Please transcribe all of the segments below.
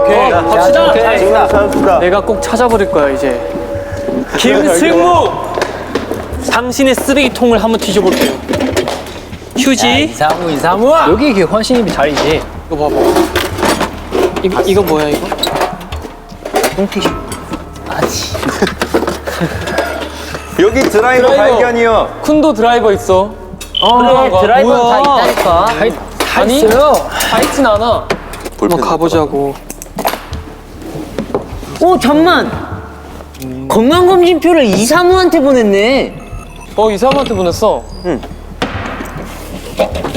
오케이, 갑시다. 잘했다. 내가 꼭 찾아버릴 거야 이제. 김승무, 당신의 쓰레기통을 한번 뒤져볼게요. 휴지. 이사무. 여기 이게 헌신입이 자리지. 이거 봐봐. 이거 뭐야 이거? 똥티슈. 여기 드라이버 발견이요. 쿤도 드라이버 있어. 그래, 드라이버는 다 뭐야? 있다니까. 아니, 있어요. 다 있진 않아. 한번 가보자고. 오 잠만 건강검진표를 이사무한테 보냈네. 이사람한테 보냈어.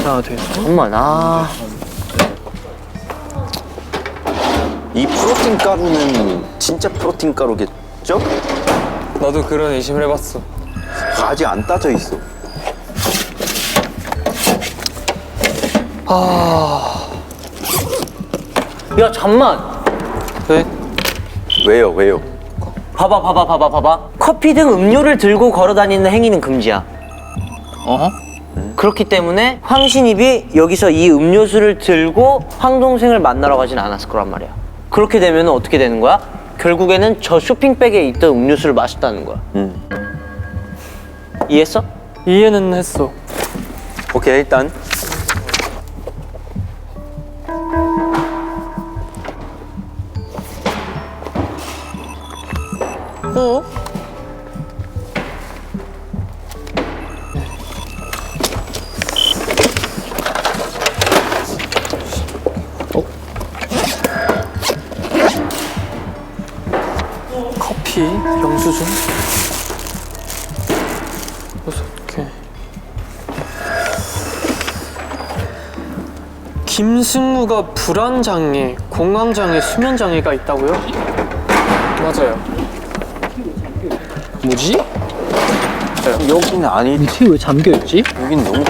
하나 돼. 잠만 이 프로틴 가루는 진짜 프로틴 가루겠죠? 나도 그런 의심을 해봤어. 아직 안 따져 있어. 야 잠만 왜? 왜요? 봐봐 커피 등 음료를 들고 걸어다니는 행위는 금지야. 그렇기 때문에 황신입이 여기서 이 음료수를 들고 황 동생을 만나러 가진 않았을 거란 말이야. 그렇게 되면 어떻게 되는 거야? 결국에는 저 쇼핑백에 있던 음료수를 마셨다는 거야. 이해했어? 이해는 했어. 오케이, 일단 커피, 영수증. 오케이. 김승무가 불안장애, 공황장애, 수면장애가 있다고요? 맞아요. 뭐지? 여기는 아니. 밑에 왜 잠겨있지? 여긴 너무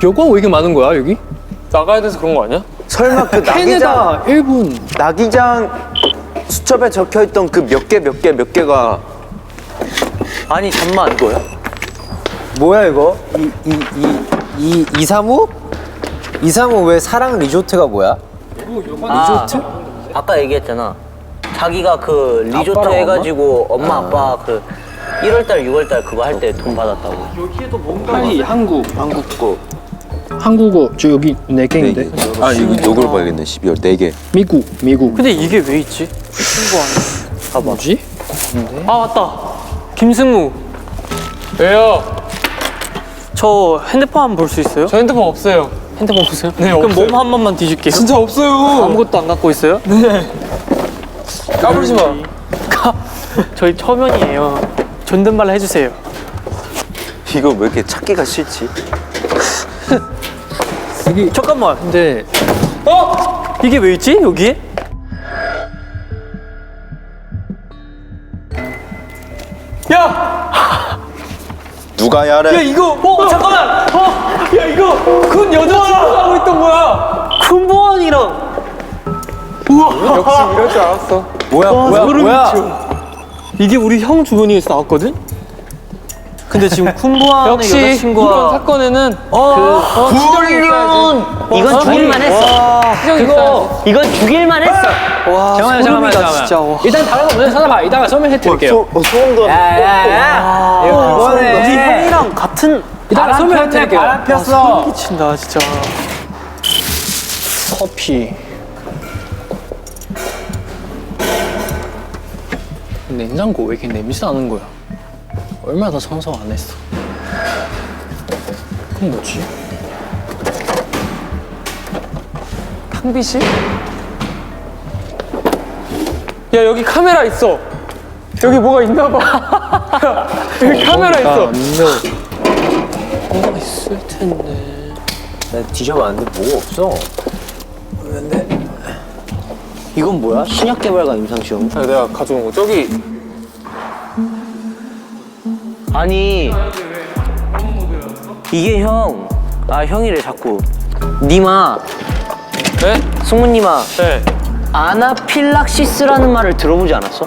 벽화 왜 이렇게 많은 거야, 여기? 나가야 돼서 그런 거 아니야? 설마 그 펜에다 1분. 나기장 수첩에 적혀있던 그 몇 개가 아니 잠만 이거야? 뭐야 이거? 이사무? 이사무 왜 사랑 리조트가 뭐야? 리조트? 아까 얘기했잖아. 자기가 그 리조트 아빠랑 해가지고 엄마 아빠 그 1월달 6월달 그거 할 때 돈 받았다고. 파리, 한국. 한국 거. 한국어, 저 여기 4개인데. 아, 이거 요걸 봐야겠네. 12월 4개. 미국. 근데 이게 왜 있지? 친구 아니야? 뭐지? 아 맞다. 김승무. 왜요? 저 핸드폰 한번 볼 수 있어요? 저 핸드폰 없어요. 핸드폰 보세요? 네, 그럼 없어요. 몸 한 번만 뒤질게요. 진짜 없어요. 아무것도 안 갖고 있어요? 네. 까불지 마. 저희 초면이에요. 존댓말 해주세요. 이거 왜 이렇게 찾기가 싫지? 여기 잠깐만. 근데 이게 왜 있지? 여기에? 야! 누가 야래? 야 이거! 잠깐만! 야 이거! 군 여자친구가 하고 있던 거야! 군보원이랑 역시 이럴 줄 알았어. 뭐야? 이게 우리 형 주머니에서 나왔거든? 근데 지금 쿤보안의 역시 여자친구가 이번 사건에는 이건 죽일만 했어. 이건 죽일만 했어. 와 잠깐만. 진짜. 와. 일단 다른 거 먼저 찾아봐. 이따가 설명해 드릴게요. 소름 돋아. 야야야. 우리 형이랑 같은 이따가 설명해 드릴게요. 바람 폈어. 소름 끼친다 진짜. 커피. 냉장고 왜 이렇게 냄새 나는 거야? 얼마나 더 청소 안 했어? 그건 뭐지? 탕비실? 야 여기 카메라 있어. 여기 뭐가 있나 봐. 여기 카메라 있어. 뭐가 있을 텐데. 나 뒤져봤는데 뭐 없어. 이건 뭐야? 신약 개발과 임상 시험? 내가 가져온 거 저기. 아니 이게 형이래 자꾸. 니마 네? 승무님아 네. 아나필락시스라는 말을 들어보지 않았어?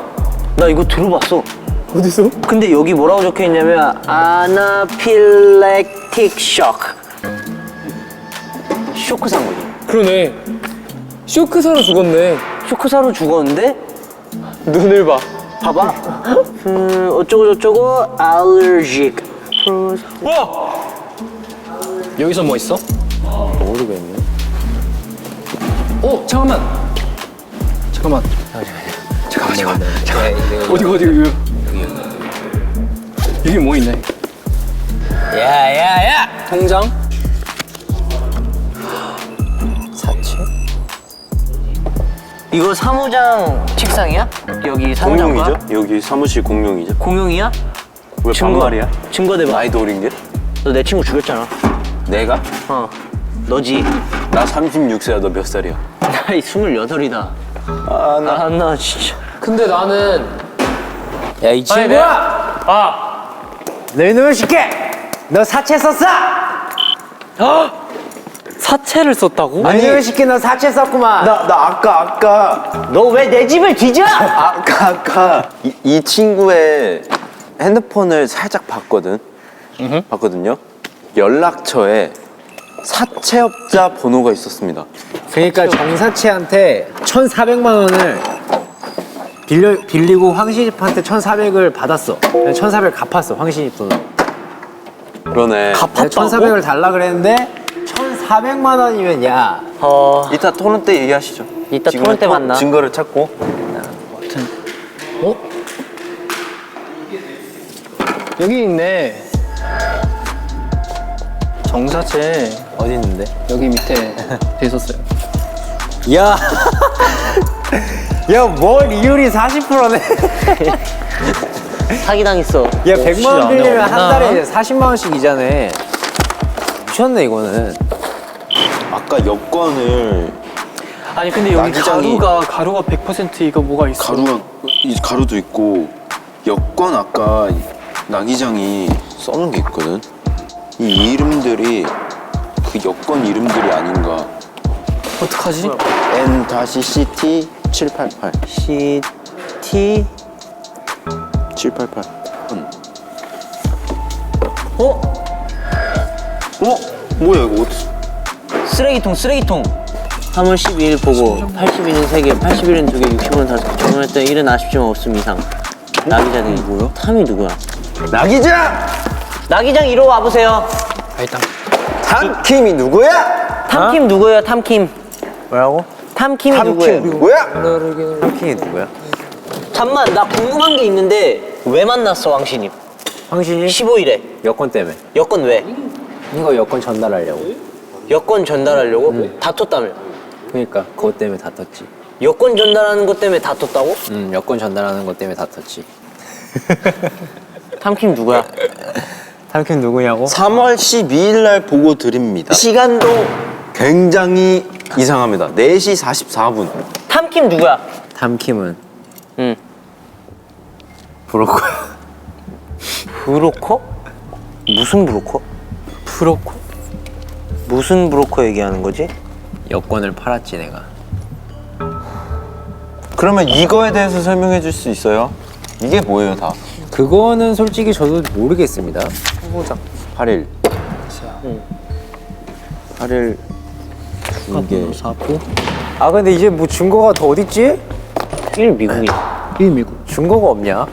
나 이거 들어봤어. 어디서? 근데 여기 뭐라고 적혀 있냐면 아나필렉틱 쇼크. 쇼크 산 거지. 그러네. 쇼크사로 죽었네. 쇼크사로 죽었는데 눈을 봐. 봐봐. 어쩌고 저쩌고 알레르직. 와! 여기서 뭐 있어? 모르겠네. 어 잠깐만. 잠깐만. 잠깐만. 어디가 여기 뭐 있네? 야야야. 통장? 사채? 이거 사무장 책상이야? 여기 사무장과? 공용이죠? 여기 사무실 공용이죠? 공용이야? 왜 반말이야? 증거 대봐. 나이도 어린 게? 너 내 친구 죽였잖아. 내가? 어. 너지. 나 36세야. 너 몇 살이야? 나이 28이다. 나 진짜. 근데 나는 야, 이 친구야! 너 이놈의 새끼! 너 사채 썼어! 사채를 썼다고? 아니, 이놈의 새끼 너 사채 썼구만. 나 아까 너 왜 내 집을 뒤져? 아까 이 친구의 핸드폰을 살짝 봤거든요. 연락처에 사채업자 번호가 있었습니다. 그러니까 정사채한테 1,400만 원을 빌리고 황신입한테 1,400을 받았어. 1,400 갚았어, 황신입 돈으로. 그러네. 1,400을 달라 그랬는데 1,400만 원이면 야. 이따 토론 때 얘기하시죠. 이따 지금 토론 때 만나. 증거를 찾고. 어? 여기 있네. 정사채 어디 있는데? 여기 밑에 돼 있었어요. 야. 야, 뭘 이율이 40%네. 사기당했어. 야, 100만 원 빌리면 한 달에 40만 원씩 이자네. 미쳤네, 이거는. 아까 여권을 아니 근데 여기 나기장이- 가루가 100% 이거 뭐가 있어? 가루도 있고 여권 아까 나기장이 써놓은 게 있거든. 이 이름들이 그 여권 이름들이 아닌가. 어떡하지? N-CT 788 CT 788. 어? 뭐야 이거 어디? 쓰레기통. 3월 12일 보고 80일은 3개, 80일은 2개, 60일은 5개, 정했던 일은 아쉽지만 없음 이상. 나기장이 뭐야? 탐이 누구야? 나기장! 나기장 이로 와보세요. 일단 탐킴이 누구야? 탐킴 누구예요? 탐킴. 뭐라고? 탐킴이 누구예요? 누구야? 탐킹이 누구야? 잠만, 나 궁금한 게 있는데 왜 만났어 왕신님? 황신이? 15일에 여권 때문에. 여권 왜? 이거 여권 전달하려고. 여권 전달하려고? 다퉜다며. 그러니까 그것 때문에 다퉜지. 여권 전달하는 것 때문에 다퉜다고? 여권 전달하는 것 때문에 다퉜지. 탐킴 누구야? 탐킹 누구냐고? 3월 12일 날 보고 드립니다. 시간도 굉장히 이상합니다. 4시 44분. 탐킴 누구야? 탐킴은 응. 브로커야. 브로커? 무슨 브로커? 브로커? 무슨 브로커 얘기하는 거지? 여권을 팔았지 내가. 그러면 이거에 대해서 설명해 줄 수 있어요? 이게 뭐예요 다? 그거는 솔직히 저도 모르겠습니다. 8일. 8일 2개. 사고 아 근데 이제 뭐 증거가 더 어딨지? 1 미국이야. 1 미국. 증거가 없냐?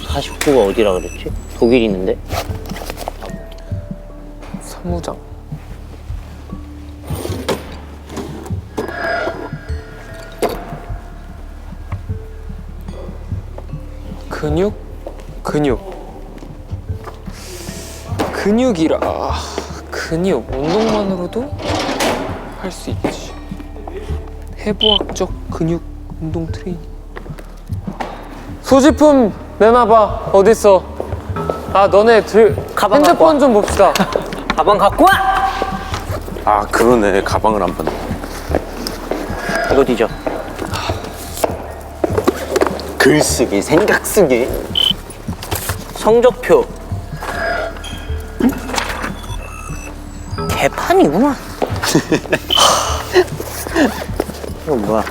49가 어디라 그랬지? 독일 있는데? 사무장. 근육이라. 근육 운동만으로도 할 수 있지. 해부학적 근육 운동 트레이닝. 소지품 내놔봐. 어딨어? 아 너네 가방 갖고 핸드폰 좀 봅시다. 가방 갖고 와! 아 그러네. 가방을 안 봤네. 이거 뒤져. 글쓰기, 생각쓰기. 성적표. 개판이구만. 이거 뭐야?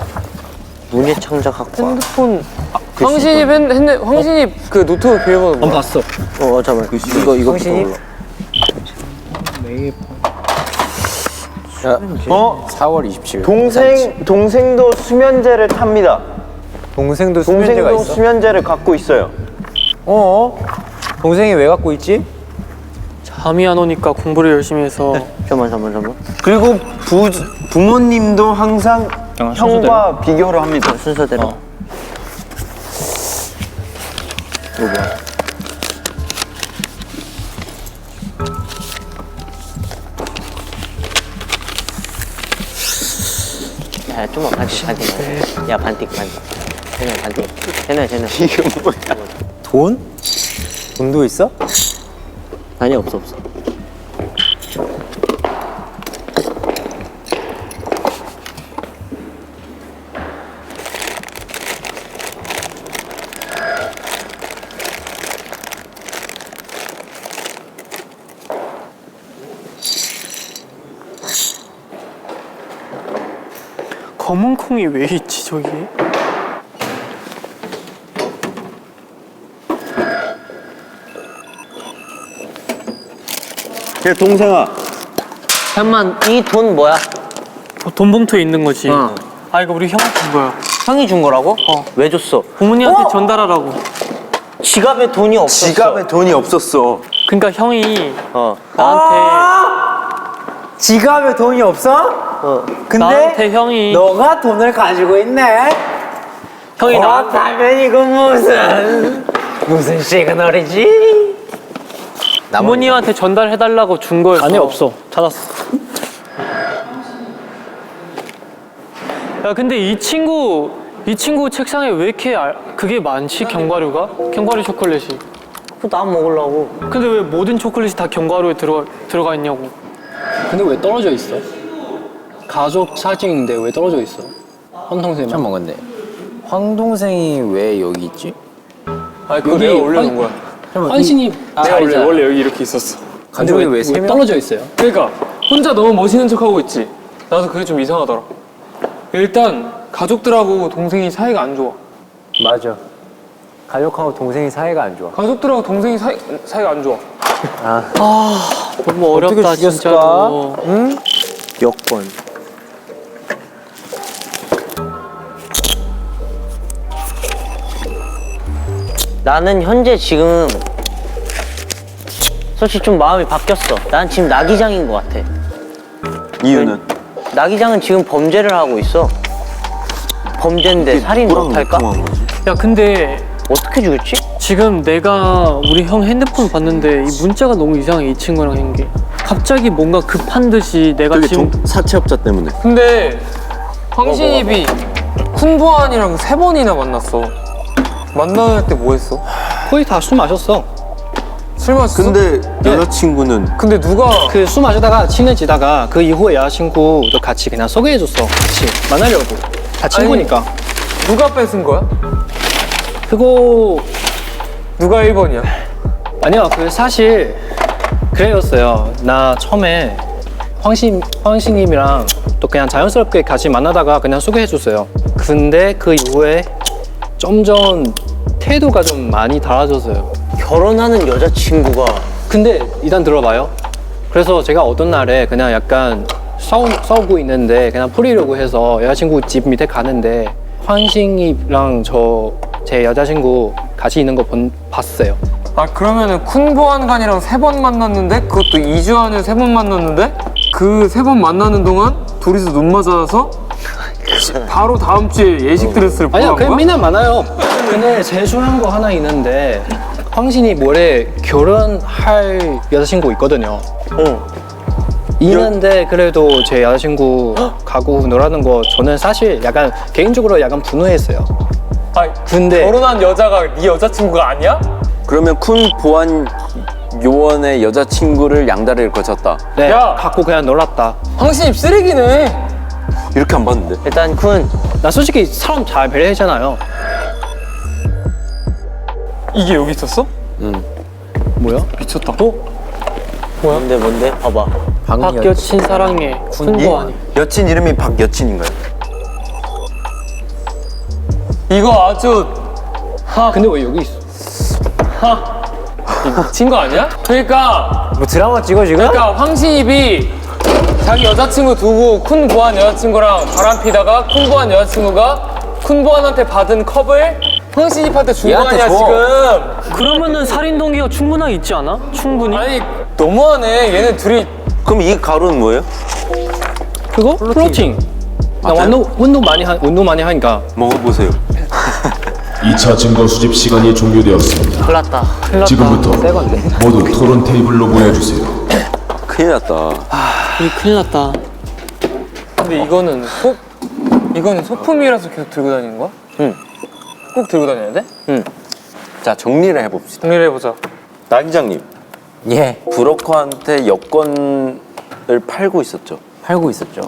문예창작학과. 핸드폰 황신입 했네. 황신입 그 노트북 비밀번호 뭐야? 봤어. 잠깐만. 이거 황신이? 자, 4월 27일. 동생도 수면제를 탑니다. 동생도 수면제가 동생도 있어? 수면제를 갖고 있어요. 동생이 왜 갖고 있지? 잠이 안 오니까 공부를 열심히 해서. 잠깐만. 그리고 부모님도 항상 형과 비교를 합니다. 순서대로. 야, 좀만 반띵. 야, 반띵. 쟤네 반띵. 쟤네. 이게 뭐야? 돈? 돈도 있어? 아니, 없어. 검은 콩이 왜 있지 저기에? 야, 동생아. 잠깐만, 이 돈 뭐야? 돈 봉투에 있는 거지. 어. 아 이거 우리 형이 준 거야. 형이 준 거라고? 왜 줬어? 부모님한테 전달하라고. 지갑에 돈이 없었어. 지갑에 돈이 없었어. 그러니까 형이 나한테 지갑에 돈이 없어? 근데 나한테 형이 너가 돈을 가지고 있네? 형이 나 그렇다면 이건 무슨 시그널이지? 부모님한테 전달해달라고 준 거였어. 아니 없어. 찾았어. 야 근데 이 친구 책상에 왜 이렇게 그게 많지? 견과류가? 견과류 초콜릿이. 그거 나 먹으려고. 근데 왜 모든 초콜릿이 다 견과류에 들어가 있냐고. 근데 왜 떨어져 있어? 가족 사진인데 왜 떨어져 있어? 헌동생만. 잠깐만 근데 황동생이 왜 여기 있지? 아니 그거 내가 올려놓은 거야. 환신이 자리잖아. 원래 여기 이렇게 있었어. 가족이 왜 세 명? 떨어져 있어요? 그러니까 혼자 너무 멋있는 척하고 있지. 나도 그게 좀 이상하더라. 일단 가족들하고 동생이 사이가 안 좋아. 맞아. 가족하고 동생이 사이가 안 좋아. 가족들하고 동생이 사이가 안 좋아. 너무 어떻게 어렵다 죽였을까? 진짜로. 응? 여권. 나는 현재 지금 솔직히 좀 마음이 바뀌었어. 난 지금 나기장인 것 같아. 이유는? 나기장은 지금 범죄를 하고 있어. 범죄인데 살인 못할까? 야 근데 어떻게 죽였지? 지금 내가 우리 형 핸드폰 봤는데 이 문자가 너무 이상해. 이 친구랑 한 게 갑자기 뭔가 급한 듯이 내가 그게 지금 사채업자 때문에. 근데 황신입이 쿤보안이랑 3번이나 만났어. 만날 때 뭐 했어? 거의 다 술 마셨어. 술 마셨어? 근데 여자친구는 근데 누가 그 술 마시다가 친해지다가 그 이후에 여자친구도 같이 그냥 소개해줬어. 같이 만나려고. 다 친구니까. 누가 뺏은 거야? 그거 누가 1번이야? 아니요. 그 사실 그래였어요. 나 처음에 황신님이랑 또 그냥 자연스럽게 같이 만나다가 그냥 소개해줬어요. 근데 그 이후에 점점 태도가 좀 많이 달라졌어요. 결혼하는 여자친구가 근데 일단 들어봐요. 그래서 제가 어떤 날에 그냥 약간 싸우고 있는데 그냥 풀이려고 해서 여자친구 집 밑에 가는데 황신이랑 제 여자친구 같이 있는 거 봤어요. 아 그러면은 쿤보안관이랑 3번 만났는데 그것도 2주 안에 3번 만났는데 그 3번 만나는 동안 둘이서 눈 맞아서 바로 다음 주에 예식 드레스를 보러 아니야, 간 그냥 거야? 맨날 많아요. 근데 제일 중요한 거 하나 있는데 황신이 모레 결혼할 여자친구 있거든요. 있는데 그래도 제 여자친구 가고 놀라는 거 저는 사실 약간 개인적으로 약간 분노했어요. 아니, 근데 결혼한 여자가 네 여자친구가 아니야? 그러면 쿤 보안 요원의 여자친구를 양다리를 거쳤다. 네, 야! 갖고 그냥 놀았다. 황신입 쓰레기네. 이렇게 안 봤는데. 일단 쿤 나 솔직히 사람 잘 배려했잖아요. 이게 여기 있었어? 뭐야? 미쳤다. 뭔데? 봐봐. 박여친 사랑해 쿤보안이. 여친 이름이 박여친인가요? 이거 아주 근데 왜 여기 있어? 미친 거 아니야? 그러니까 뭐 드라마 찍어 지금? 그러니까 황신입이 자기 여자친구 두고 쿤 보안 여자친구랑 바람피다가 쿤 보안 여자친구가 쿤 보안한테 받은 컵을 황신입한테 준 거 얘한테 아니야 줘. 지금. 그러면은 살인 동기가 충분하게 있지 않아? 충분히? 아니 너무하네. 얘네 둘이 그럼 이 가루는 뭐예요? 그거? 플로팅. 나 운동 많이 하니까. 먹어보세요. 2차 증거 수집 시간이 종료되었습니다. 큰일 났다. 지금부터 모두 토론 테이블로 모여주세요. 큰일 났다. 큰일 났다. 근데 이거는 소품이라서 계속 들고 다니는 거야? 응. 꼭 들고 다녀야 돼? 자, 정리를 해봅시다. 정리를 해보자. 나 기장님, 예. 브로커한테 여권을 팔고 있었죠. 팔고 있었죠.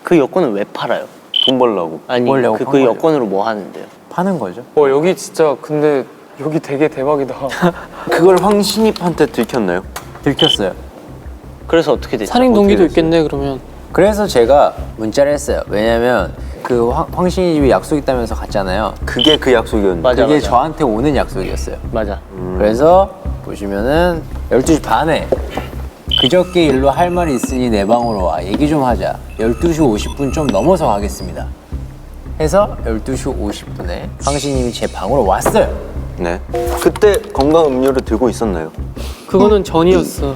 그 여권을 왜 팔아요? 돈 벌라고. 아니 뭘 내고 그 판 거죠? 여권으로 뭐 하는데요? 파는 거죠. 여기 진짜 근데 여기 되게 대박이다. 그걸 황신입한테 들켰나요? 들켰어요. 그래서 어떻게 되죠? 살인 동기도 어떻게 있겠네 그러면. 그래서 제가 문자를 했어요. 왜냐면 그 황신이 약속 있다면서 갔잖아요. 그게 그 약속이었는데. 맞아. 그게 저한테 오는 약속이었어요. 맞아. 그래서 보시면은 12시 반에 그저께 일로 할 말이 있으니 내 방으로 와. 얘기 좀 하자. 12시 50분 좀 넘어서 가겠습니다. 해서 12시 50분에 황신님이 제 방으로 왔어요. 네. 그때 건강 음료를 들고 있었나요? 그거는 전이었어.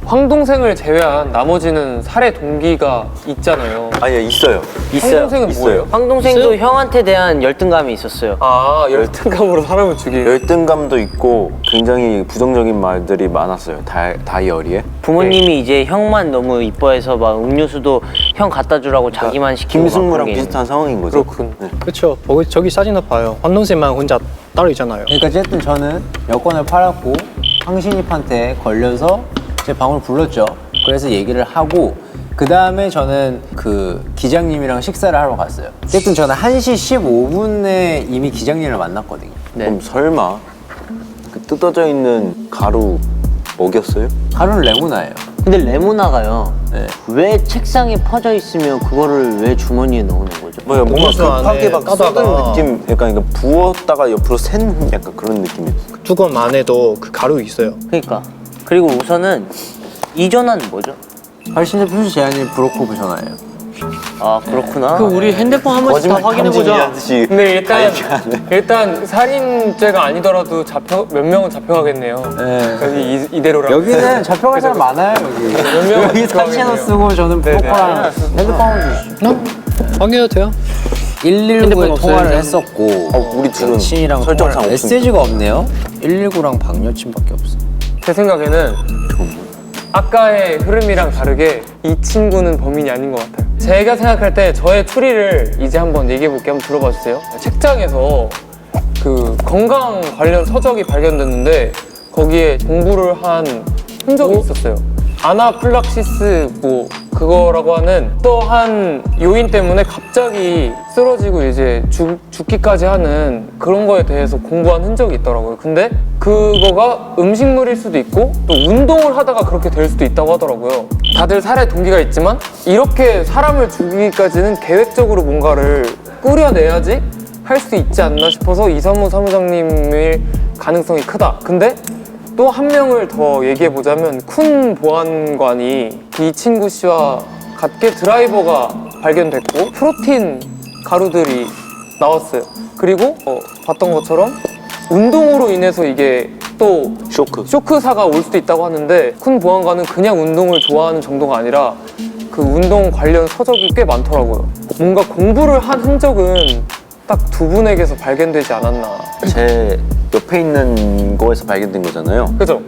황동생을 제외한 나머지는 살해 동기가 있잖아요. 아니, 있어요. 황동생은 있어요. 뭐예요? 황동생도 형한테 대한 열등감이 있었어요. 아 열등감으로 사람을 죽이는. 열등감도 있고 굉장히 부정적인 말들이 많았어요. 다이어리에. 부모님이 이제 형만 너무 이뻐해서 막 음료수도 형 갖다 주라고 자기만 시키고 막 김승무랑 그런 게 비슷한 상황인 거죠. 그렇군. 네. 그렇죠. 저기 사진을 봐요. 황동생만 혼자 따로 있잖아요. 그러니까 어쨌든 저는 여권을 팔았고 황신입한테 걸려서 제 방으로 불렀죠. 그래서 얘기를 하고 그 다음에 저는 그 기장님이랑 식사를 하러 갔어요. 어쨌든 저는 1시 15분에 이미 기장님을 만났거든요. 그럼 설마 그 뜯어져 있는 가루 먹였어요? 가루는 레모나예요. 근데 레모나가요. 네. 왜 책상에 퍼져 있으면 그거를 왜 주머니에 넣는 거죠? 뭐야, 뭔가 음료수 급하게 안에 막 까다가. 쏟은 느낌, 약간 이거 부었다가 옆으로 샌 약간 그런 느낌이었어. 두건 안에도 그 가루 있어요. 그러니까. 그리고 우선은 이 전화는 뭐죠? 훨씬 더 표시 제한이 브로커브 전화예요. 아 그렇구나. 그 우리 핸드폰 한 번씩 다 확인해 보자. 탐지기하듯이. 근데 일단 살인죄가 아니더라도 몇 명은 잡혀가겠네요. 네. 여기 이대로라면. 여기는 잡혀갈 사람 많아요. 여기. 명은 여기 사진을 쓰고 저는 네네. 브로커랑 핸드폰을 주시죠. 확인해도 돼요? 119에 핸드폰 통화를 없어요, 했었고 우리 둘은 여친이랑 설정상 통화를- 없습니다. 메시지가 없네요. 119랑 박여친밖에 없어. 제 생각에는 아까의 흐름이랑 다르게 이 친구는 범인이 아닌 것 같아요. 제가 생각할 때 저의 추리를 이제 한번 얘기해 볼게요. 한번 들어봐 주세요. 책장에서 그 건강 관련 서적이 발견됐는데 거기에 공부를 한 흔적이 있었어요. 아나플락시스 뭐 그거라고 하는 또한 요인 때문에 갑자기 쓰러지고 이제 죽기까지 하는 그런 거에 대해서 공부한 흔적이 있더라고요. 근데 그거가 음식물일 수도 있고 또 운동을 하다가 그렇게 될 수도 있다고 하더라고요. 다들 살해 동기가 있지만 이렇게 사람을 죽이기까지는 계획적으로 뭔가를 꾸려내야지 할 수 있지 않나 싶어서 이삼우 사무장님일 가능성이 크다. 근데 또 한 명을 더 얘기해보자면 쿤 보안관이 이 친구 씨와 같게 드라이버가 발견됐고 프로틴 가루들이 나왔어요. 그리고 봤던 것처럼 운동으로 인해서 이게 또 쇼크사가 올 수도 있다고 하는데 쿤 보안관은 그냥 운동을 좋아하는 정도가 아니라 그 운동 관련 서적이 꽤 많더라고요. 뭔가 공부를 한 흔적은 딱 두 분에게서 발견되지 않았나. 제 옆에 있는 거에서 발견된 거잖아요. 그죠?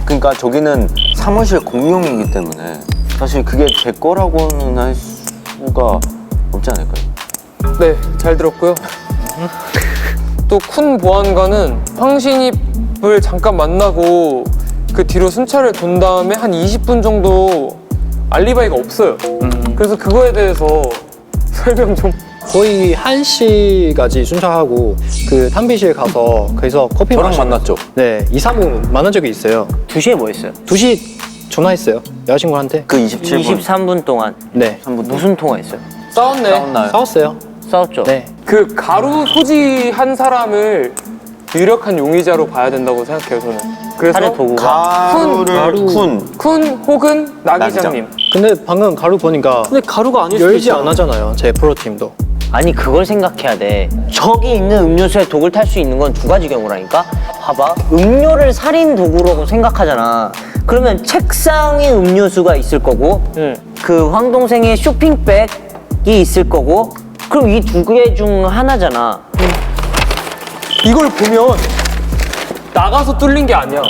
그러니까 저기는 사무실 공용이기 때문에 사실 그게 제 거라고는 할 수가 없지 않을까요? 네, 잘 들었고요. 또 쿤 보안관은 황신입을 잠깐 만나고 그 뒤로 순찰을 돈 다음에 한 20분 정도 알리바이가 없어요. 그래서 그거에 대해서 설명 좀. 거의 1시까지 순찰하고 그 탕비실 가서 거기서 커피 저랑 마시고 만났죠? 네, 2, 3분 만난 적이 있어요. 2시에 뭐 했어요? 2시 전화했어요. 여자친구한테. 그 27분 23분 동안 네. 무슨 통화했어요? 싸웠네. 싸웠나요? 싸웠어요. 싸웠죠? 네. 그 가루 소지한 사람을 유력한 용의자로 봐야 된다고 생각해요 저는. 그래서 살해 도구가. 가루를 쿤 혹은 나기장님. 근데 방금 가루 보니까 근데 가루가 아닐 수도 열지 있잖아. 안 하잖아요. 제 프로팀도. 아니 그걸 생각해야 돼. 저기 있는 음료수에 독을 탈 수 있는 건 두 가지 경우라니까. 봐봐, 음료를 살인 도구라고 생각하잖아. 그러면 책상에 음료수가 있을 거고, 그 황동생의 쇼핑백이 있을 거고, 그럼 이 두 개 중 하나잖아. 이걸 보면 나가서 뚫린 게 아니야.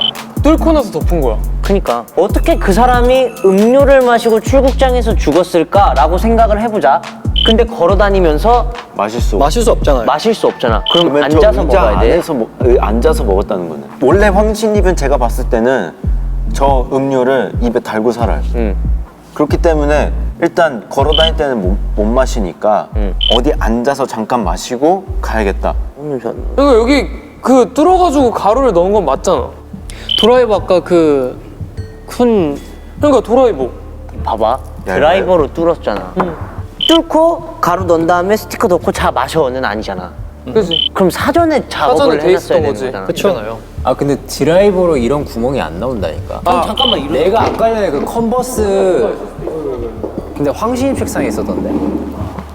뚫고 나서 덮은 거야. 그니까 어떻게 그 사람이 음료를 마시고 출국장에서 죽었을까라고 생각을 해보자. 근데 걸어다니면서 마실 수 마실 수 없잖아요. 마실 수 없잖아. 그럼 그러면 앉아서 저 의자 먹어야 돼. 안에서 앉아서 먹었다는 거네. 원래 황신입은 제가 봤을 때는 저 음료를 입에 달고 살아요. 그렇기 때문에 일단 걸어 다닐 때는 못 마시니까 어디 앉아서 잠깐 마시고 가야겠다. 그러니까 여기 그 뚫어가지고 가루를 넣은 건 맞잖아. 드라이브 아까 쿤 그러니까 도라이버. 봐봐, 드라이버로 뚫었잖아. 뚫고 가루 넣은 다음에 스티커 넣고 자 마셔는 아니잖아. 그지? 그럼 사전에 작업을 돼 해놨어야 있었던 되는 거지. 거잖아. 그렇잖아요. 아 근데 드라이버로 이런 구멍이 안 나온다니까. 잠깐만 이러. 내가 아까 전에 그 컨버스 근데 황신입 책상에 있었던데.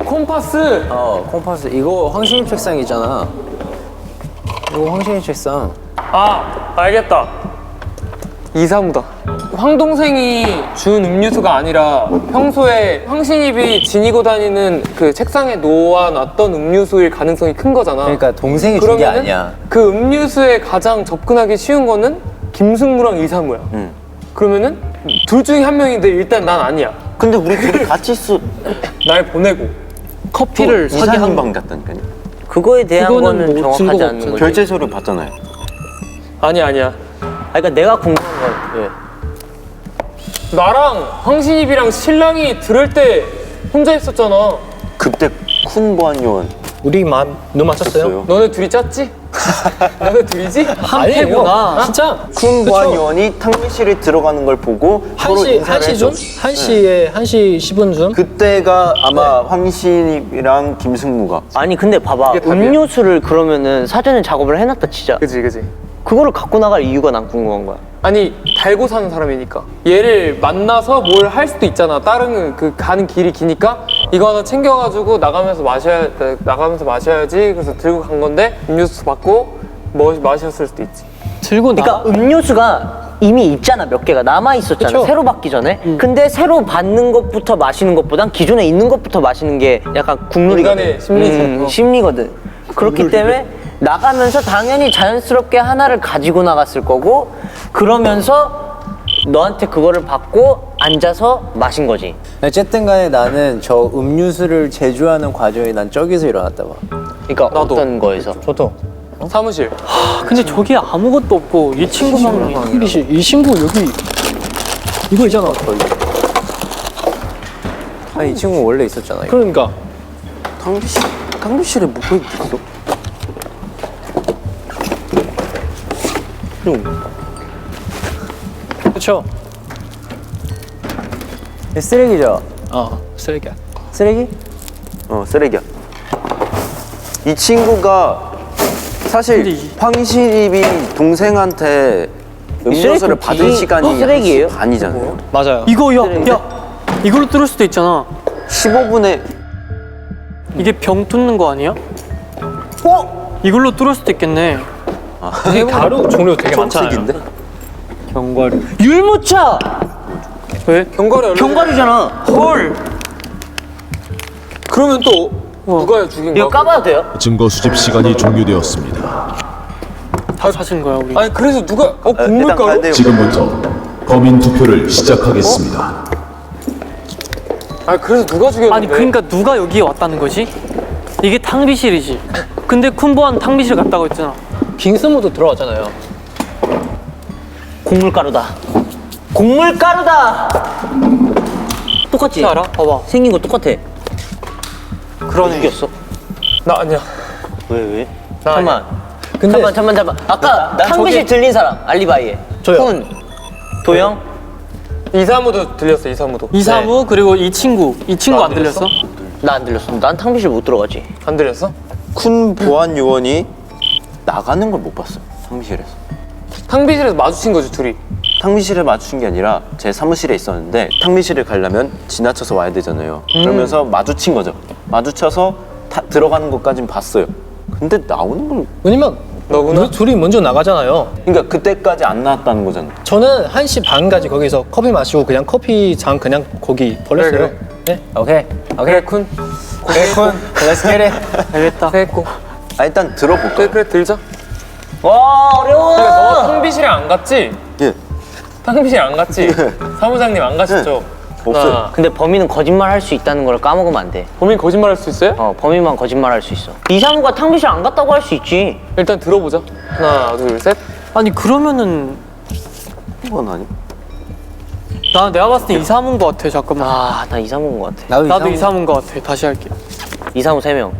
콤파스. 콤파스 이거 황신입 책상이잖아. 이거 황신입 책상. 아 알겠다. 이사무다. 황동생이 준 음료수가 아니라 평소에 황신입이 지니고 다니는 그 책상에 놓아놨던 음료수일 가능성이 큰 거잖아. 그러니까 동생이 준 게 그러면은 아니야. 그 음료수에 가장 접근하기 쉬운 거는 김승무랑 이사무야. 그러면은 둘 중에 한 명인데 일단 난 아니야. 근데 우리 둘이 같이 날 보내고. 커피를 사게 이사님 한 방 갔다니까요. 그거에 대한 그거는 거는 뭐 정확하지 증거가 않는 거지. 결제 서류 봤잖아요. 아니야. 그러니까 내가 궁금한 건 왜? 나랑 황신입이랑 신랑이 들을 때 혼자 있었잖아. 그때 쿤 보안 요원 우리 눈 맞췄어요? 있었어요. 너네 둘이 짰지? 너네 둘이지? 한패구나. 진짜. 쿤 보안 요원이 탕비실에 들어가는 걸 보고 서로 인사를 했죠. 1시 10분쯤? 그때가 아마 황신입이랑 김승무가 아니 근데 봐봐, 이게 답이야. 음료수를 그러면은 사전에 작업을 해놨다 치자. 그지. 그거를 갖고 나갈 이유가 난 궁금한 거야. 아니 달고 사는 사람이니까 얘를 만나서 뭘 할 수도 있잖아. 다른 그 가는 길이 기니까 이거 하나 챙겨가지고 나가면서 마셔야지. 그래서 들고 간 건데 음료수 받고 마셨을 수도 있지. 들고 나. 그러니까 음료수가 이미 있잖아, 몇 개가 남아 있었잖아. 그쵸. 새로 받기 전에. 근데 새로 받는 것부터 마시는 것보단 기존에 있는 것부터 마시는 게 약간 국룰이거든. 인간의 심리지. 심리거든. 그렇기 때문에 나가면서 당연히 자연스럽게 하나를 가지고 나갔을 거고, 그러면서 너한테 그거를 받고 앉아서 마신 거지. 어쨌든 간에 나는 저 음료수를 제조하는 과정이 난 저기서 일어났다 봐. 그러니까 나도. 어떤 거에서. 저도. 사무실. 근데 저기 아무것도 없고 이 친구만 이 친구 여기 이거 있잖아. 아니 이 친구 원래 있었잖아. 이거. 그러니까. 탕비실에 뭐가 있겠어? 그렇죠. 쓰레기죠? 쓰레기야. 쓰레기? 쓰레기야. 이 친구가 사실 황신입이 동생한테 음료수를 쓰레기 받은 기- 시간이 쓰레기예요? 1시 반이잖아요. 맞아요. 이거 야 이걸로 뚫을 수도 있잖아. 15분에 이게 병 뚫는 거 아니야? 이걸로 뚫을 수도 있겠네. 가루 종류 되게 많잖아요. 초록색인데? 율무차! 왜? 견과류 얼른. 견과류잖아. 헐. 그러면 또 누가 죽인 거야? 이거 까봐도 돼요? 증거 수집 시간이 종료되었습니다. 다 사신 거야 우리. 아니 그래서 누가 일단 가야 국물가루? 돼요. 지금부터 범인 투표를 시작하겠습니다. 아니 그래서 누가 죽였는데? 아니 그러니까 누가 여기에 왔다는 거지? 이게 탕비실이지. 근데 쿤보안 탕비실 갔다고 했잖아. 빙스무도 들어왔잖아요. 곡물가루다. 곡물가루다! 똑같지? 혹시 알아? 봐봐. 생긴 거 똑같아. 그러네. 죽였어? 나 아니야. 왜? 나 아니야. 잠깐만. 잠깐만. 아까 난 탕비실 저기- 들린 사람, 알리바이에. 저요. 쿤, 도영, 이사무도 들렸어. 이사무도. 이사무 그리고 이 친구 너 안 들렸어? 나 안 들렸어. 난 탕비실 못 들어가지. 안 들렸어? 쿤 보안 요원이 나가는 걸 못 봤어요. 탕비실에서. 탕비실에서 마주친 거지 둘이. 탕비실에 마주친 게 아니라 제 사무실에 있었는데 탕비실을 가려면 지나쳐서 와야 되잖아요. 그러면서 마주친 거죠. 마주쳐서 들어가는 것까진 봤어요. 근데 나오는 걸 왜냐면 너구나? 우리 둘이 먼저 나가잖아요. 그러니까 그때까지 안 나왔다는 거잖아. 저는 1시 반까지 거기서 커피 마시고 그냥 커피 장 그냥 거기 버렸어요. 그래. 네. 오케이. 그래 쿤. 그래, 쿤. Let's get it. 알겠다. 됐고. 일단 들어볼까요? 그래 들자. 와 어려워. 그래 너 탕비실에 안 갔지? 예. 탕비실 안 갔지? 사무장님 안 가셨죠? 없어요. 근데 범인은 거짓말 할 수 있다는 걸 까먹으면 안 돼. 범인 거짓말 할 수 있어요? 범인만 거짓말 할 수 있어. 이상우가 탕비실 안 갔다고 할 수 있지. 일단 들어보자. 하나 둘 셋. 아니 그러면은 이건 아니. 내가 봤을 때 이사무인 것 같아. 잠깐만. 나 이상우인 것 같아. 나도 이사무인 것 같아. 다시 할게. 이상우 3명.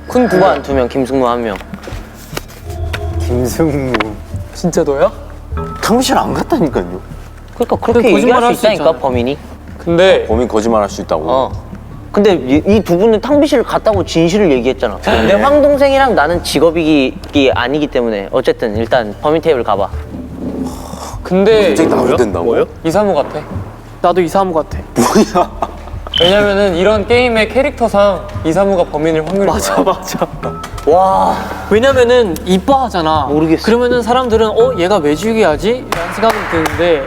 쿤 두 후반 2명, 김승무 1명. 김승무. 진짜 너야? 탕비실 안 갔다니까요. 그러니까 그렇게 거짓말 얘기할 수 할수 있다니까 있잖아. 범인이. 근데 범인 거짓말 할 수 있다고. 근데 이 두 분은 탕비실을 갔다고 진실을 얘기했잖아. 근데 황 동생이랑 나는 직업이 아니기 때문에 어쨌든 일단 범인 테이블 가봐. 근데 갑자기 나올 된다고? 뭐요? 이사무 같아. 나도 이사무 같아. 왜냐면은 이런 게임의 캐릭터상 이사무가 범인일 확률이 맞아 많아. 맞아. 와. 왜냐면은 이뻐하잖아. 모르겠어. 그러면은 사람들은 얘가 왜 죽여야지? 라는 생각이 드는데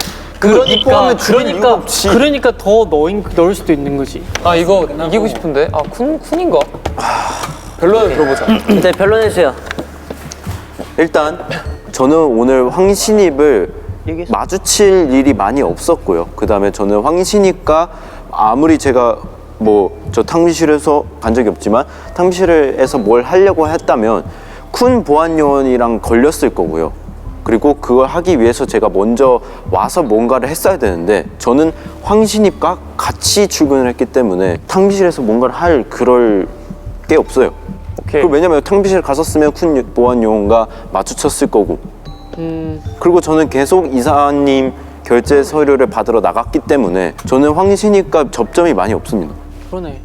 이뻐하면 죽일 이유가 없지. 그러니까 더 넣을 수도 있는 거지. 아 이거 이기고 싶은데. 아 쿤인가? 별로 들어보자. 일단 변론해주세요. 일단 저는 오늘 황신입을 마주칠 일이 많이 없었고요. 그 다음에 저는 황신입과 아무리 제가 뭐 저 탕비실에서 간 적이 없지만 탕비실에서 뭘 하려고 했다면 쿤 보안요원이랑 걸렸을 거고요. 그리고 그걸 하기 위해서 제가 먼저 와서 뭔가를 했어야 되는데 저는 황신입과 같이 출근을 했기 때문에 탕비실에서 뭔가를 할 그럴 게 없어요. 오케이. 왜냐면 탕비실 갔었으면 쿤 보안요원과 마주쳤을 거고 그리고 저는 계속 이사님 결제 서류를 받으러 나갔기 때문에 저는 황신입과 접점이 많이 없습니다. 그러네.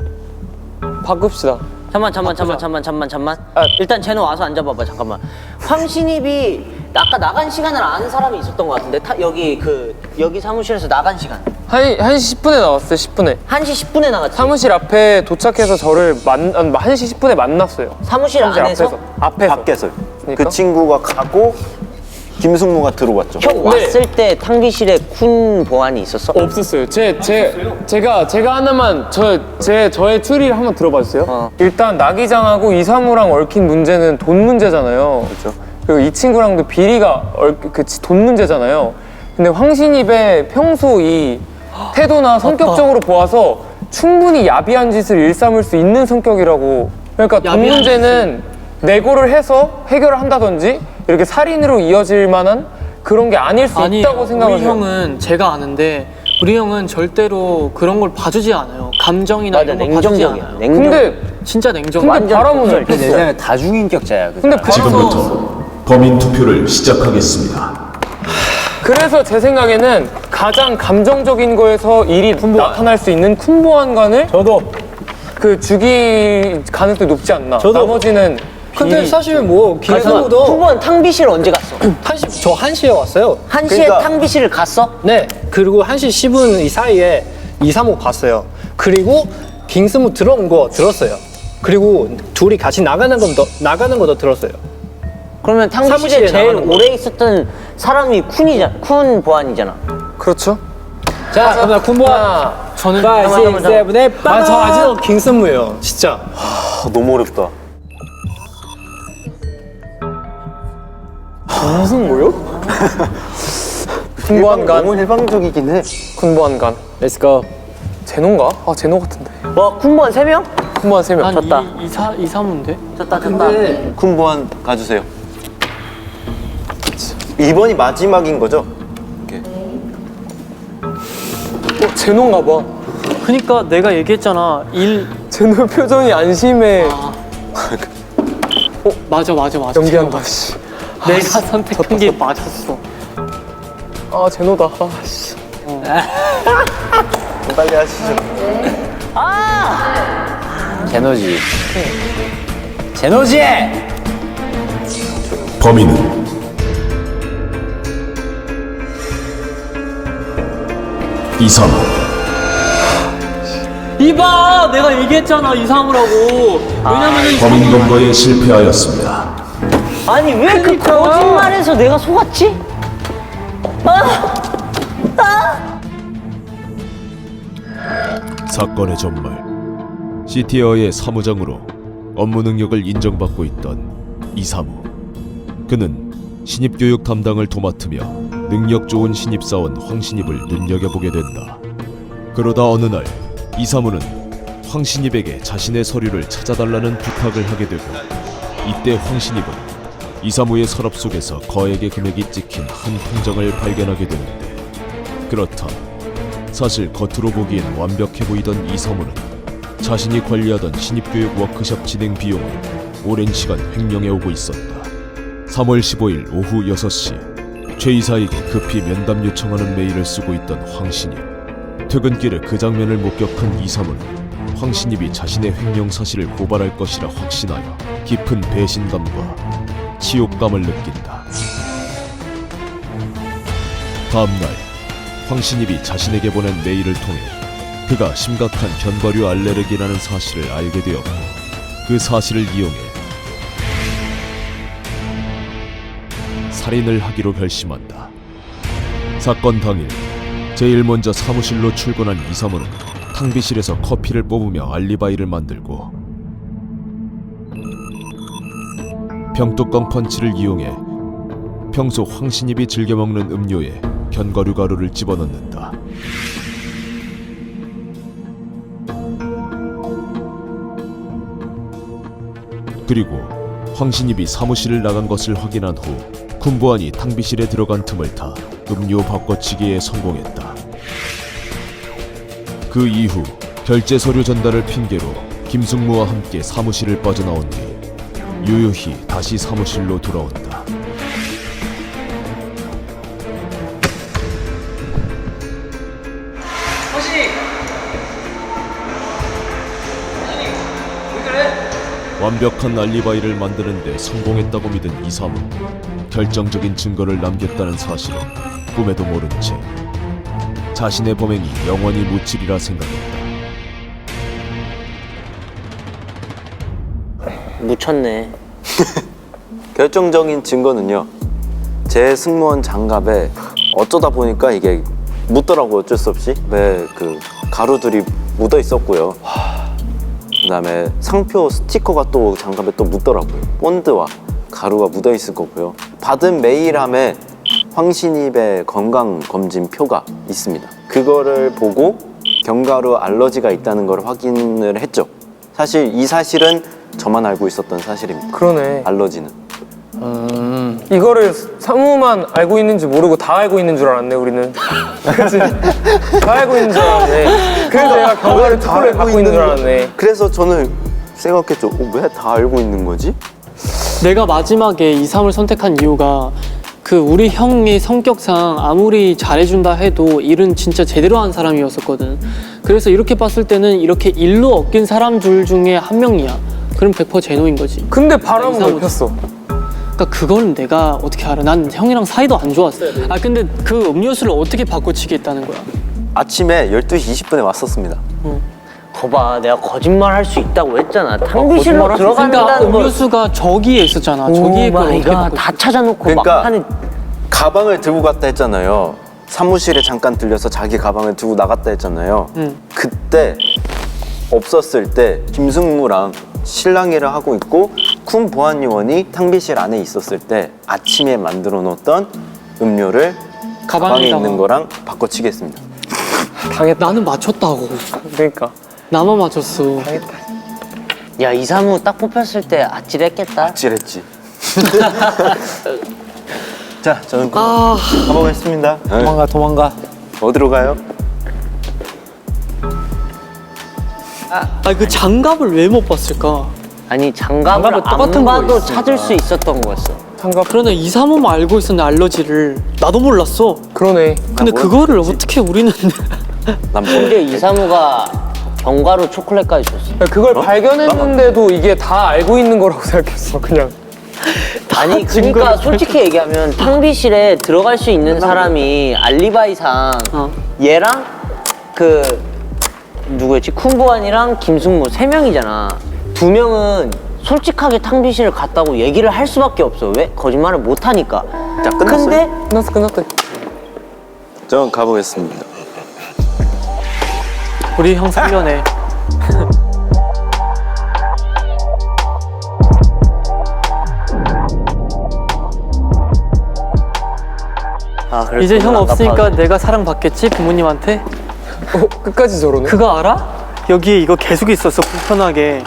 바꿉시다. 잠만. 일단 쟤는 와서 앉아봐봐. 잠깐만. 황신입이 아까 나간 시간을 아는 사람이 있었던 것 같은데 여기 사무실에서 나간 시간 1시 10분에 나왔어요. 10분에. 1시 10분에 나갔지. 사무실 앞에 도착해서 저를 1시 10분에 만났어요. 사무실 안에서? 앞에서. 밖에서요. 그러니까? 그 친구가 가고 김승무가 들어왔죠. 형 왔을 때 탕비실에 쿤 보안이 있었어? 없었어요. 제가 하나만 저의 추리를 한번 들어봐 주세요. 일단 나기장하고 이사무랑 얽힌 문제는 돈 문제잖아요. 그렇죠. 그리고 이 친구랑도 비리가 돈 문제잖아요. 근데 황신입의 평소 이 태도나 성격적으로 보아서 충분히 야비한 짓을 일삼을 수 있는 성격이라고. 그러니까 돈 야비한 문제는 내고를 해서 해결을 한다든지 이렇게 살인으로 이어질 만한 그런 게 아닐 수 있다고 생각을 우리 해요. 형은 제가 아는데 우리 형은 절대로 그런 걸 봐주지 않아요. 감정이나 맞아, 이런 걸 봐주지 냉정적이야. 않아요. 근데 진짜 냉정. 근데 완전 바람은 내 생각에 다중인격자야. 그 근데 사람. 지금부터 범인 투표를 시작하겠습니다. 그래서 제 생각에는 가장 감정적인 거에서 일이 나타날 수 있는 쿤보안관을 저도. 그 죽일 가능성이 높지 않나. 나머지는 근데 일이 사실 뭐 김승우도 쿤보안 탕비실 언제 갔어? 1시에 왔어요. 1시에 그러니까- 탕비실을 갔어? 네. 그리고 1시 10분 이 사이에 이사무 봤어요. 그리고 김승우 들어온 거 들었어요. 그리고 둘이 같이 나가는 것도 들었어요. 그러면 탕비실에 사무실에 제일 나가는 거. 오래 있었던 사람이 쿤 보안이잖아. 그렇죠. 자, 그럼 쿤보안. 저는 5, 6, 7, 8. 저 아직도 김승우예요. 진짜. 너무 어렵다. 무슨 뭐요? 쿤보안관. 너무 일방적이긴 해. 쿤보안관. Let's go. 제노인가? 아 제노 같은데. 뭐 쿤보안 3명? 쿤보안 3명. 한 졌다. 이사무인데? 졌다. 쿤 보안 가주세요. 2번이 마지막인 거죠? 제노인가 봐. 그러니까 내가 얘기했잖아. 제노 표정이 안심해. 맞아. 연기한다. 씨. 내가 선택한 게 맞았어. 아 제노다. 아 씨. 빨리 하시죠. 제노지. 제노지! 범인은 이삼. 이봐, 내가 얘기했잖아 이상우라고. 왜냐면은 범인 검거에 실패하였습니다. 아니 왜 그 거짓말에서 내가 속았지? 사건의 전말, 시티어의 사무장으로 업무 능력을 인정받고 있던 이사무. 그는 신입교육 담당을 도맡으며 능력 좋은 신입사원 황신입을 눈여겨보게 된다. 그러다 어느 날 이사무는 황신입에게 자신의 서류를 찾아달라는 부탁을 하게 되고, 이때 황신입은 이사무의 서랍 속에서 거액의 금액이 찍힌 한 통장을 발견하게 되는데, 그렇다. 사실 겉으로 보기엔 완벽해 보이던 이사무는 자신이 관리하던 신입교육 워크숍 진행 비용을 오랜 시간 횡령해 오고 있었다. 3월 15일 오후 6시 최 이사에게 급히 면담 요청하는 메일을 쓰고 있던 황신입. 퇴근길에 그 장면을 목격한 이사무는 황신입이 자신의 횡령 사실을 고발할 것이라 확신하여 깊은 배신감과 치욕감을 느낀다. 다음날 황신입이 자신에게 보낸 메일을 통해 그가 심각한 견과류 알레르기라는 사실을 알게 되었고, 그 사실을 이용해 살인을 하기로 결심한다. 사건 당일 제일 먼저 사무실로 출근한 이사무는 탕비실에서 커피를 뽑으며 알리바이를 만들고, 병뚜껑 펀치를 이용해 평소 황신입이 즐겨 먹는 음료에 견과류 가루를 집어넣는다. 그리고 황신입이 사무실을 나간 것을 확인한 후 군보안이 탕비실에 들어간 틈을 타 음료 바꿔치기에 성공했다. 그 이후 결제 서류 전달을 핑계로 김승무와 함께 사무실을 빠져나온 뒤 유유히 다시 사무실로 돌아온다. 완벽한 알리바이를 만드는데 성공했다고 믿은 이사무. 결정적인 증거를 남겼다는 사실은 꿈에도 모른 채 자신의 범행이 영원히 묻히리라 생각했다. 묻혔네. 결정적인 증거는요, 제 승무원 장갑에 어쩌다 보니까 이게 묻더라고요. 어쩔 수 없이. 왜 그 가루들이 묻어 있었고요. 그다음에 상표 스티커가 또 장갑에 또 묻더라고요. 본드와 가루가 묻어 있을 거고요. 받은 메일함에 황신입의 건강검진표가 있습니다. 그거를 보고 견과류 알러지가 있다는 걸 확인을 했죠. 사실 이 사실은 저만 알고 있었던 사실입니다. 그러네. 알러지는. 이거를 사무만 알고 있는지 모르고 다 알고 있는 줄 알았네, 우리는. 그치? 다 알고 있는 줄 알았네. 그래서 내가 견과류 특허를 갖고 있는 줄 알았네. 그래서 저는 생각했죠. 왜 다 알고 있는 거지? 내가 마지막에 이삼을 선택한 이유가 그 우리 형의 성격상 아무리 잘해준다 해도 일은 진짜 제대로 한 사람이었었거든. 그래서 이렇게 봤을 때는 이렇게 일로 엮인 사람들 중에 한 명이야. 그럼 100% 제노인 거지. 근데 바람은 왜 이사무. 폈어? 그러니까 그걸 내가 어떻게 알아? 난 형이랑 사이도 안 좋았어. 아 근데 그 음료수를 어떻게 바꿔치기했다는 거야? 아침에 12시 20분에 왔었습니다. 거봐, 내가 거짓말 할 수 있다고 했잖아. 탕비실로 그러니까 들어간다는 걸. 음료수가 저기에 있었잖아. 저기에 걸 어떻게 오마이갓, 바꿔? 다 찾아놓고 그러니까 막 하는. 가방을 들고 갔다 했잖아요. 사무실에 잠깐 들려서 자기 가방을 들고 나갔다 했잖아요. 그때 없었을 때 김승무랑 실랑이를 하고 있고 쿤 보안요원이 탕비실 안에 있었을 때 아침에 만들어 놓았던 음료를 가방에 가방에다가. 있는 거랑 바꿔치기 했습니다. 당했다. 나는 맞췄다고. 그러니까. 나만 맞췄어. 야, 이사무 딱 뽑혔을 때 아찔했겠다. 아찔했지. 자, 저는 가보겠습니다. 도망가. 어디로 가요? 아 그 장갑을 왜 못 봤을까? 아니, 장갑을 장갑에 똑같은 안 거 봐도 있으니까. 찾을 수 있었던 거였어. 장갑. 그러네 이삼호만 알고 있었는데 알러지를 나도 몰랐어. 그러네. 근데 그거를 어떻게 우리는 난 심지어 이사무가 견과류 초콜릿까지 줬어. 그걸 발견했는데도 이게 다 알고 있는 거라고 생각했어, 그냥. 아니 그러니까 솔직히 얘기하면 탕비실에 들어갈 수 있는 사람이 알리바이상 얘랑 그 누구였지? 쿤보안이랑 김승모 3명이잖아. 2명은 솔직하게 탕비실을 갔다고 얘기를 할 수밖에 없어. 왜? 거짓말을 못 하니까. 자, 끝났어요? 근데 끝났어. 저는 가보겠습니다. 우리 형 살려내. 아, 그래서 이제 형 너무 없으니까 안타까워. 내가 사랑받겠지 부모님한테. 끝까지 저러네. 그거 알아? 여기에 이거 계속 있었어 불편하게.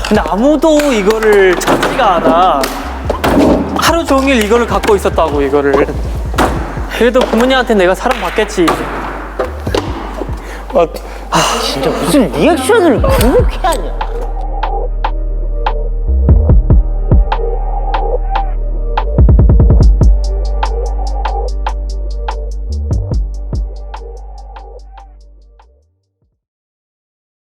근데 아무도 이거를 찾지가 않아. 하루 종일 이거를 갖고 있었다고 이거를. 그래도 부모님한테 내가 사랑받겠지. 진짜 무슨 리액션을 그렇게 하냐.